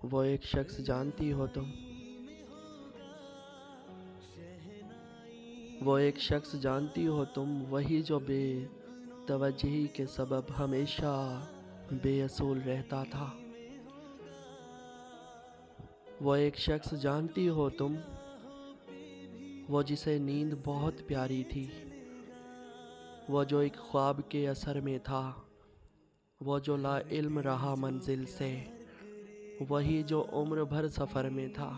वो एक शख्स जानती हो तुम, वो एक शख्स जानती हो तुम, वही जो बेतवज्जही के सबब हमेशा बेअसूल रहता था। वो एक शख्स जानती हो तुम, वो जिसे नींद बहुत प्यारी थी, वो जो एक ख्वाब के असर में था, वो जो ला इल्म रहा मंजिल से, वही जो उम्र भर सफ़र में था।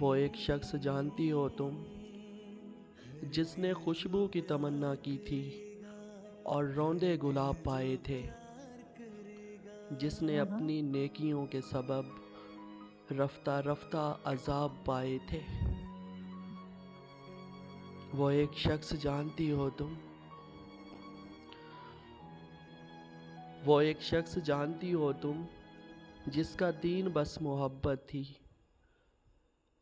वो एक शख्स जानती हो तुम, जिसने खुशबू की तमन्ना की थी और रौंदे गुलाब पाए थे, जिसने अपनी नेकियों के सबब रफ्ता रफ्ता अजाब पाए थे। वो एक शख्स जानती हो तुम, वो एक शख्स जानती हो तुम, जिसका दीन बस मोहब्बत थी,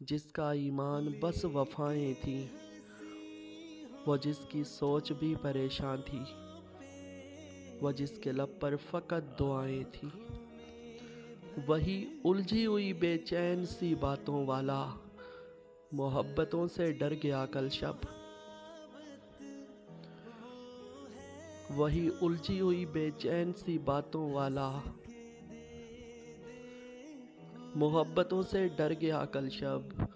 जिसका ईमान बस वफ़ाएं थी, वो जिसकी सोच भी परेशान थी, वो जिसके लब पर फ़कत दुआएं थी। वही उलझी हुई बेचैन सी बातों वाला, मोहब्बतों से डर गया कल शब। वही उलझी हुई बेचैन सी बातों वाला, मोहब्बतों से डर गया कल शब।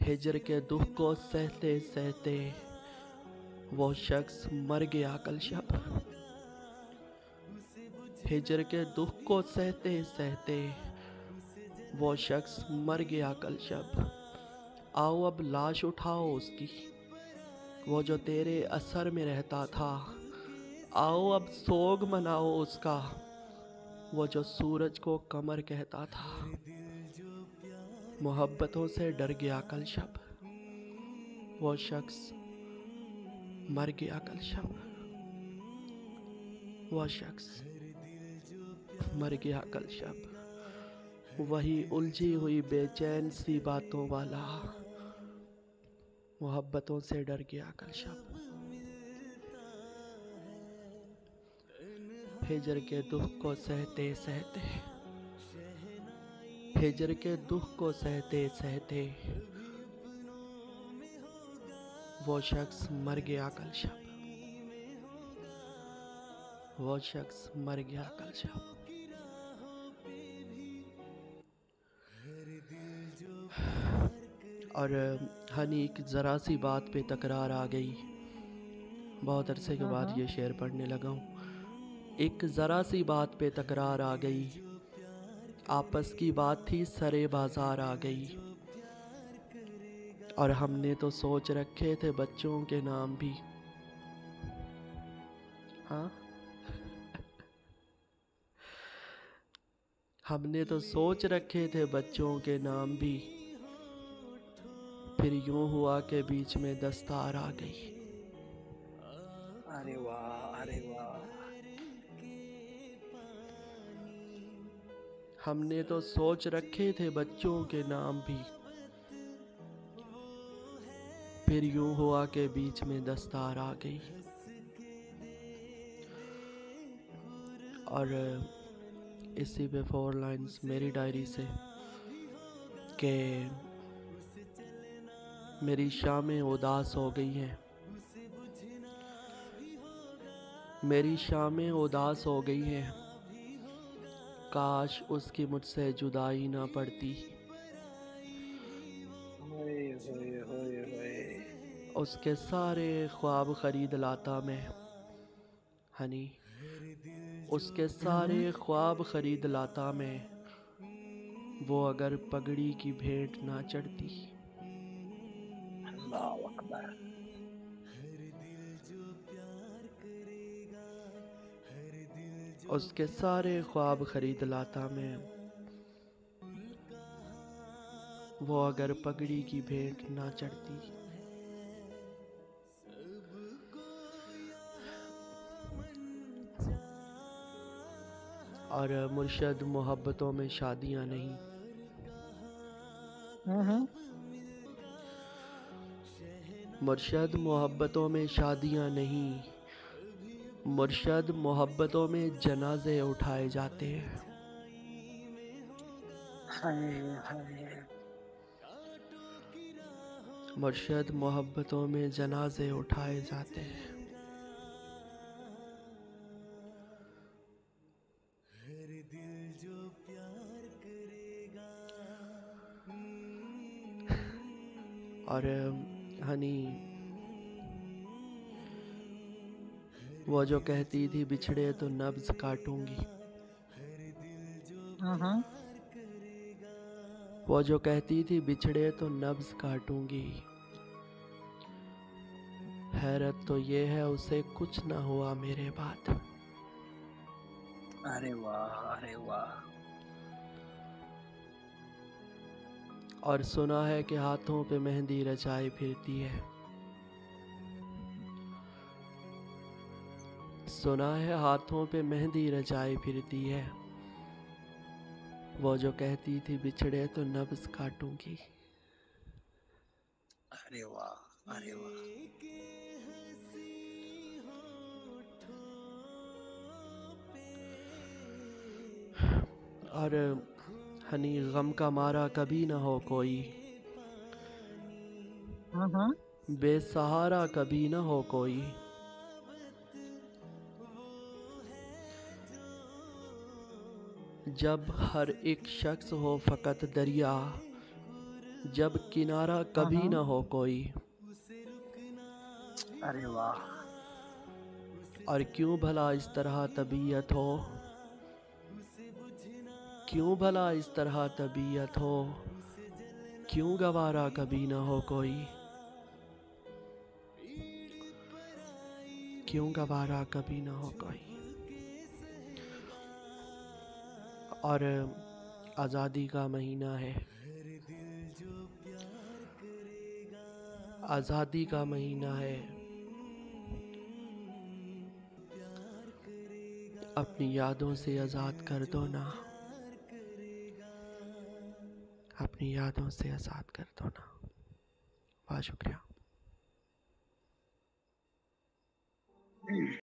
हिजर के दुख को सहते सहते वो शख्स मर गया कल शब। हिजर के दुख को सहते सहते वो शख्स मर गया कल शब। आओ अब लाश उठाओ उसकी, वो जो तेरे असर में रहता था। आओ अब सोग मनाओ उसका, वो जो सूरज को कमर कहता था। मोहब्बतों से डर गया कल शब, वो शख्स मर गया कल शब। वो शख्स मर गया कल शब। वही उलझी हुई बेचैन सी बातों वाला, मोहब्बतों से डर गया कल शब। हिजर के दुख को सहते सहते, हिजर के दुख को सहते सहते वो शख्स मर गया कल शब। वो शख्स मर गया कल शब। और हनी एक ज़रा सी बात पे तकरार आ गई। बहुत अरसे के बाद ये शेर पढ़ने लगा हूँ। एक ज़रा सी बात पे तकरार आ गई, आपस की बात थी सरे बाजार आ गई। और हमने तो सोच रखे थे बच्चों के नाम भी। हाँ, हमने तो सोच रखे थे बच्चों के नाम भी, फिर यूं हुआ के बीच में दस्तार आ गई। अरे वाह, अरे वाह। हमने तो सोच रखे थे बच्चों के नाम भी, फिर यूं हुआ के बीच में दस्तार आ गई। और इसी पे 4 लाइन्स मेरी डायरी से कि मेरी शामें उदास हो गई हैं, मेरी शामें उदास हो गई हैं, काश उसकी मुझसे जुदाई ना पड़ती। होए होए होए होए। उसके सारे ख्वाब खरीद लाता मैं, हनी, उसके सारे ख्वाब खरीद लाता मैं, वो अगर पगड़ी की भेंट ना चढ़ती। अल्लाह अकबर। उसके सारे ख्वाब खरीद लाता मैं, वो अगर पगड़ी की भेंट ना चढ़ती। और मुर्शद, मोहब्बतों में शादियां नहीं, हम्म। मुर्शद मोहब्बतों में शादियां नहीं, मुर्शद मोहब्बतों में जनाजे उठाए जाते हैं। हाय हाय। मुर्शद मोहब्बतों में जनाजे उठाए जाते हैं। और हनी वो जो कहती थी बिछड़े तो नब्ज काटूंगी, हम्म। वो जो कहती थी बिछड़े तो नब्ज काटूंगी, हैरत तो ये है उसे कुछ ना हुआ मेरे बाद। अरे वाह, अरे वाह। और सुना है कि हाथों पे मेहंदी रचाई फिरती है, सुना है हाथों पे मेहंदी रचाई फिरती है, वो जो कहती थी बिछड़े तो नब्ज काटूंगी। अरे वाह, अरे वाह। और हनी गम का मारा कभी ना हो कोई, हम्म। बेसहारा कभी ना हो कोई, जब हर एक शख्स हो फकत दरिया, जब किनारा कभी ना हो कोई। अरे वाह। और क्यों भला इस तरह तबीयत हो, क्यों भला इस तरह तबीयत हो, क्यों गवारा कभी ना हो कोई, क्यों गवारा कभी ना हो कोई। और आज़ादी का महीना है, आज़ादी का महीना है, अपनी यादों से आज़ाद कर दो ना, अपनी यादों से आज़ाद कर दो ना। बहुत शुक्रिया।